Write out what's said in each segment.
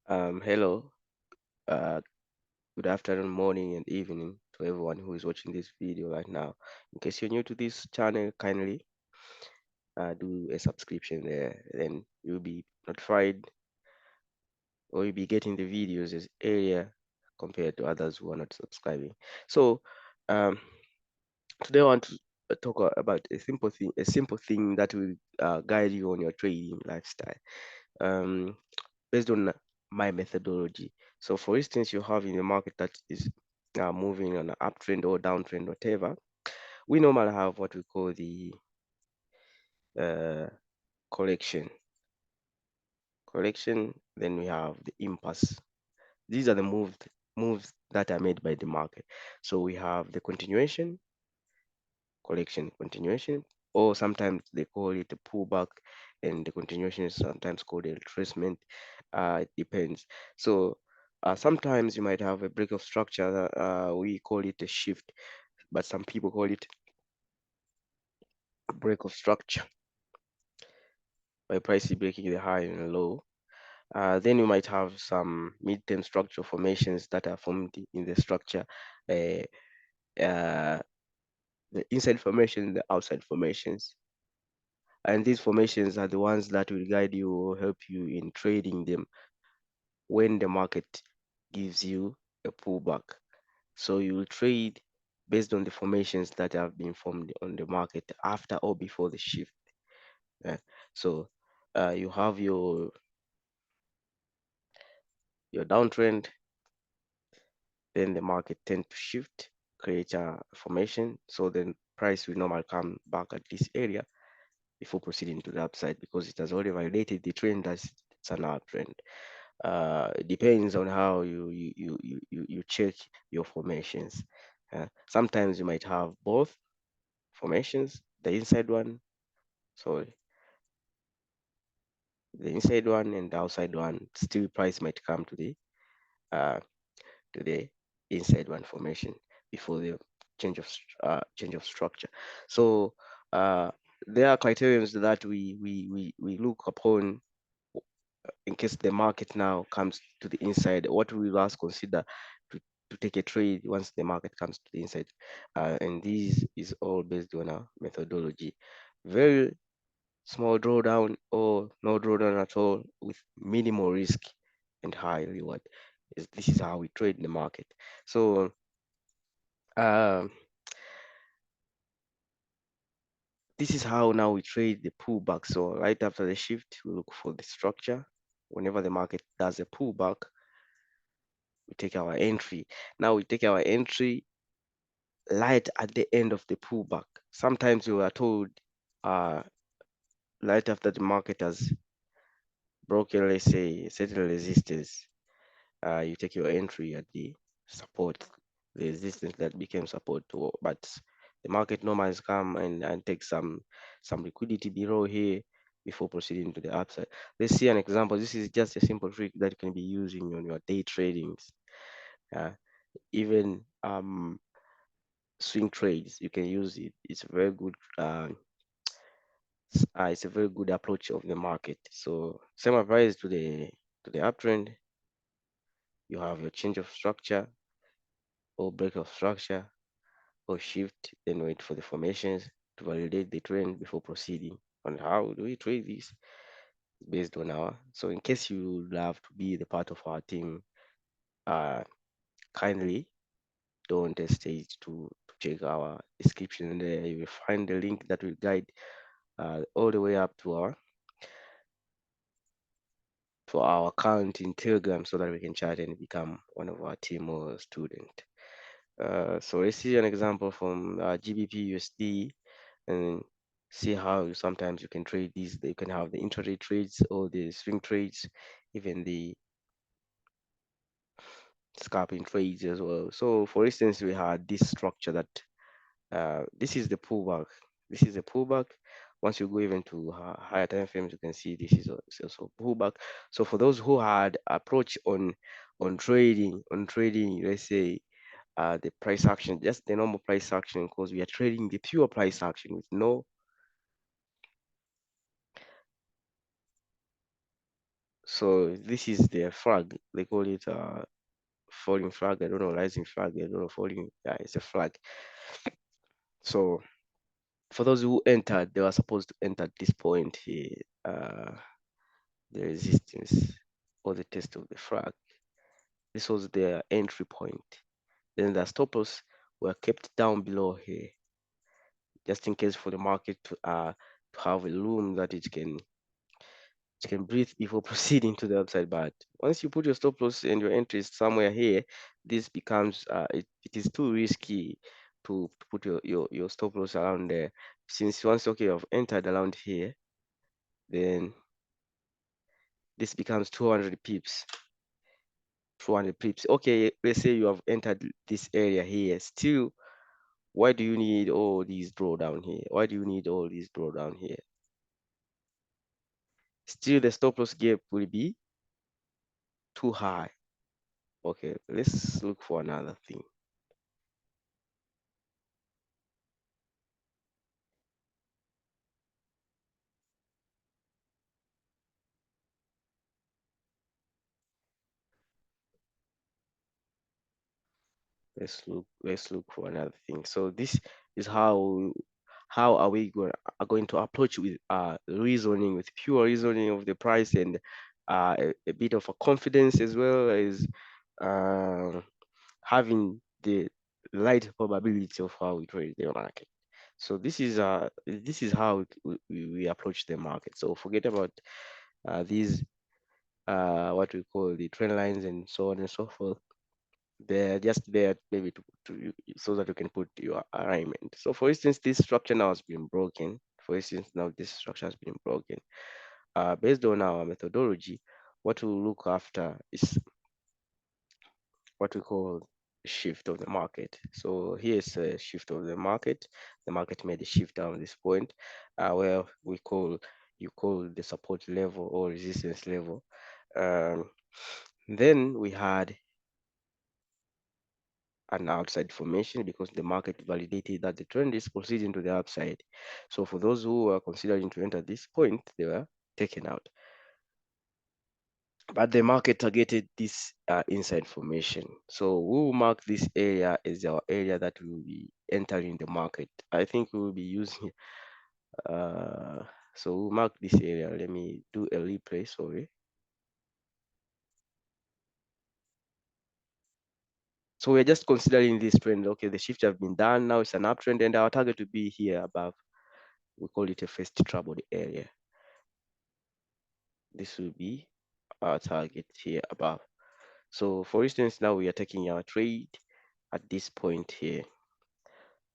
Hello, uh, good afternoon, morning, and evening to everyone who is watching this video right now. In case you're new to this channel, kindly do a subscription there, then you'll be notified or you'll be getting the videos as earlier compared to others who are not subscribing. So, um, today I want to talk about a simple thing that will guide you on your trading lifestyle. Um, Based on my methodology. So, for instance, you have in the market that is moving on an uptrend or downtrend, whatever. We normally have what we call the uh, correction. Correction. Then we have the impasse. These are the moves that are made by the market. So we have the continuation, correction, continuation, or sometimes they call it a pullback, and the continuation is sometimes called a retracement. It depends. So sometimes you might have a break of structure. We call it a shift, but some people call it a break of structure by price breaking the high and low. Then you might have some mid-term structure formations that are formed in the structure. Uh, uh, the inside formation, the outside formations. And these formations are the ones that will guide you or help you in trading them when the market gives you a pullback. So you will trade based on the formations that have been formed on the market after or before the shift. Yeah. So you have your downtrend, then the market tend to shift, create a formation. So then price will normally come back at this area before proceeding to the upside because it has already validated the trend as it's an uptrend. It depends on how you check your formations. Sometimes you might have both formations, the inside one, sorry, the inside one and the outside one. Still, price might come uh, to the inside one formation before the change of structure. So there are criterions that we look upon in case the market now comes to the inside. What we must consider to, to take a trade once the market comes to the inside, and this is all based on our methodology. Very small drawdown or no drawdown at all with minimal risk and high reward. This is how we trade in the market. So um, this is how now we trade the pullback. So right after the shift, we look for the structure. Whenever the market does a pullback, we take our entry. Now we take our entry right at the end of the pullback. Sometimes you are told uh, right after the market has broken, let's say, certain resistance, you take your entry at the support, the resistance that became support. But the market normally come and take some liquidity below here before proceeding to the upside. Let's see an example. This is just a simple trick that you can be using on your day tradings. Even swing trades, you can use it. It's a very good it's a very good approach of the market. So same applies to the uptrend. You have your change of structure or break of structure or shift, then wait for the formations to validate the trend before proceeding. On how do we trade this based on our, so in case you love to be the part of our team, uh kindly don't hesitate to check our description there. You will find the link that will guide all the way up to our account in Telegram so that we can chat and become one of our team or student. So let's see an example from GBP USD and see how sometimes you can trade these. You can have the intraday trades or the swing trades, even the scalping trades as well. So for instance, we had this structure that this is the pullback. This is a pullback. Once you go even to higher time frames, you can see this is also pullback. So for those who had approach on trading, let's say the price action, just the normal price action, because we are trading the pure price action with no So this is their flag. They call it falling flag. I don't know, rising flag. I don't know, falling. Yeah, it's a flag. So for those who entered, they were supposed to enter at this point here, the resistance or the test of the flag. This was their entry point. Then the stop loss were kept down below here, just in case for the market to have a room that it can breathe before proceeding to the upside. But once you put your stop loss and your entries somewhere here, this becomes it is too risky to put your stop loss around there. Since once okay you've entered around here, then this becomes 200 pips. 200 pips. Okay, let's say you have entered this area here. Still, why do you need all these drawdown here? Why do you need all these drawdown here? Still, the stop loss gap will be too high. Okay, let's look for another thing. Let's look for another thing. So this is how are we going to approach with reasoning, with pure reasoning of the price, and a bit of a confidence, as well as uh, having the light probability of how we trade the market. So this is how we approach the market. So forget about these what we call the trend lines and so on and so forth. They're just there maybe so that you can put your alignment. So for instance, this structure now has been broken. For instance, now this structure has been broken. Based on our methodology, what we'll look after is what we call shift of the market. So here's a shift of the market. The market made a shift down this point, where you call the support level or resistance level. Then we had an outside formation because the market validated that the trend is proceeding to the upside. So for those who are considering to enter this point, they were taken out. But the market targeted this inside formation. So we will mark this area as our area that we will be entering the market. I think we will be using, so we'll mark this area. Let me do a replay, sorry. So we're just considering this trend. Okay, the shift has been done. Now it's an uptrend and our target will be here above. We call it a first troubled area. This will be our target here above. So for instance, now we are taking our trade at this point here.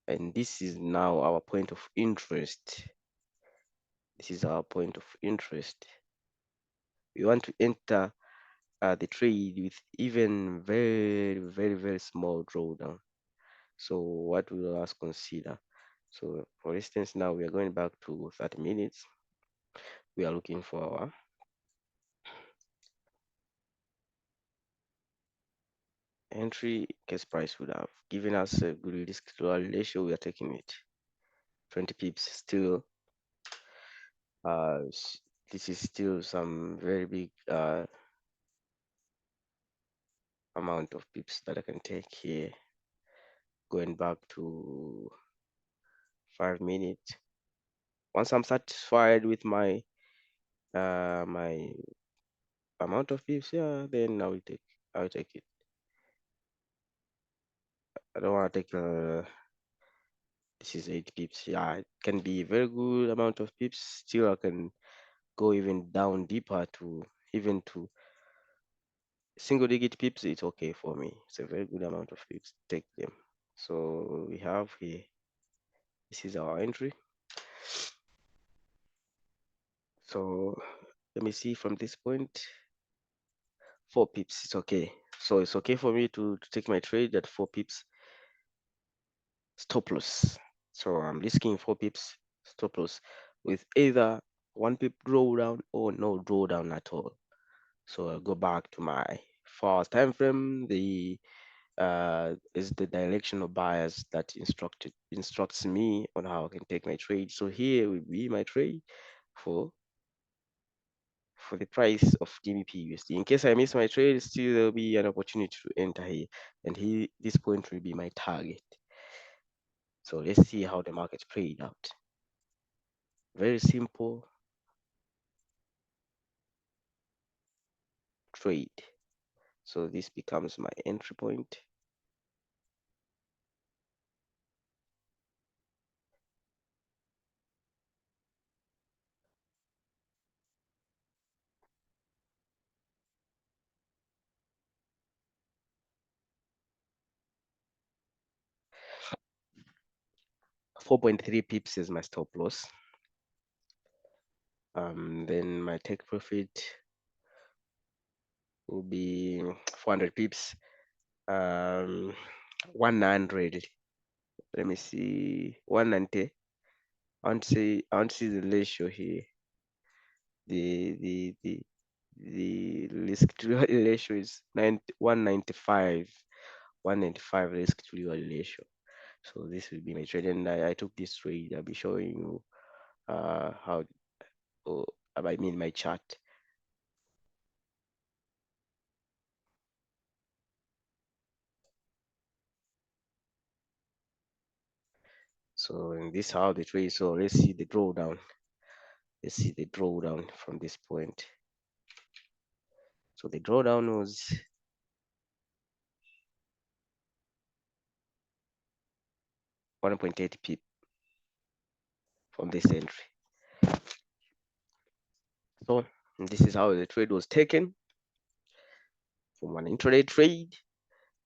And this is now our point of interest. This is our point of interest. We want to enter the trade with even very, very, very small drawdown. So what will us consider? So for instance, now we are going back to 30 minutes. We are looking for our entry. Case price would have given us a good risk to our ratio. We are taking it 20 pips. Still, this is still some very big amount of pips that I can take here. Going back to 5 minutes. Once I'm satisfied with my my amount of pips, yeah, then I will take it. I don't want to take this is 8 pips. Yeah, it can be a very good amount of pips. Still, I can go even down deeper to even to single digit pips. It's okay for me. It's a very good amount of pips. Take them. So we have here. This is our entry. So let me see from this point. 4 pips. It's okay. So it's okay for me to take my trade at 4 pips stop loss. So I'm risking 4 pips stop loss with either 1 pip drawdown or no drawdown at all. So I'll go back to my first time frame. The is the directional bias that instructs me on how I can take my trade. So here will be my trade for for the price of GBP USD. In case I miss my trade, still there'll be an opportunity to enter here, and here this point will be my target. So let's see how the market played out. Very simple trade. So this becomes my entry point. 4.3 pips is my stop loss. Then my take profit will be 400 pips. 100. Let me see, 190. I want to see the ratio here. The risk to reward ratio is 195. 195 risk to reward ratio. So this will be my trade, and I took this trade. I'll be showing you how, oh, I mean my chart. So in this how the trade. So let's see the drawdown. Let's see the drawdown from this point. So the drawdown was 1.8 pip from this entry. So this is how the trade was taken from an intraday trade.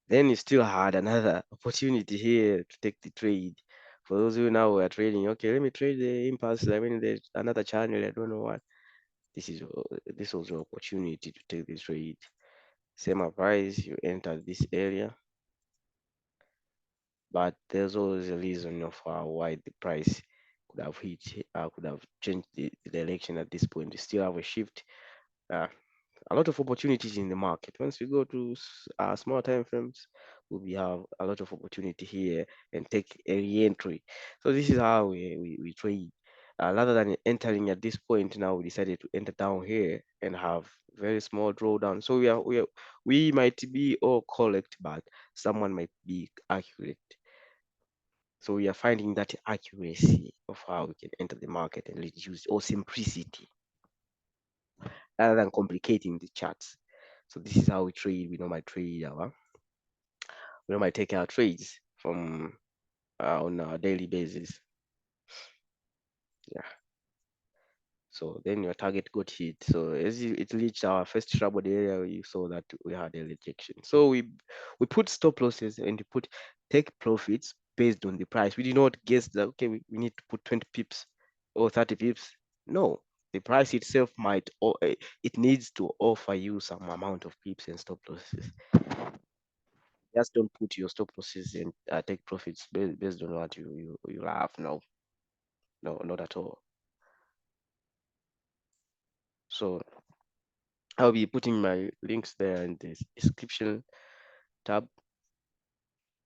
Then you still had another opportunity here to take the trade. For those who now are trading, okay, let me trade the impulse. I mean, there's another channel. I don't know what. This was your opportunity to take the trade. Same price, you enter this area, but there's always a reason of why the price could have hit, could have changed the direction at this point. You still have a shift. A lot of opportunities in the market. Once we go to small time frames, we have a lot of opportunity here and take a re-entry. So this is how we trade. Rather than entering at this point, now we decided to enter down here and have very small drawdown. So we might be all correct, but someone might be accurate. So we are finding that accuracy of how we can enter the market and reduce, or simplicity, rather than complicating the charts. So this is how we trade. We normally trade we normally take our trades from on a daily basis. Yeah. So then your target got hit. So as it reached our first troubled area, you saw that we had a rejection. So we put stop losses and we put take profits based on the price. We did not guess that okay, we need to put 20 pips or 30 pips. No, the price itself might, or it needs to offer you some amount of pips and stop losses. Just don't put your stop losses and take profits based on what you have. No, no, not at all. So I'll be putting my links there in the description tab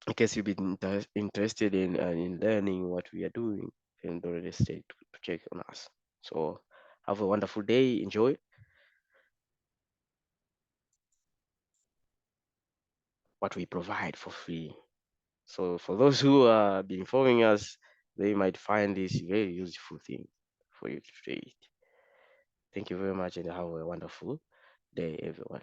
in case you've been interested in learning what we are doing in the real estate to check on us. So have a wonderful day. Enjoy what we provide for free. So for those who are been following us, they might find this very useful thing for you to trade. Thank you very much and have a wonderful day, everyone.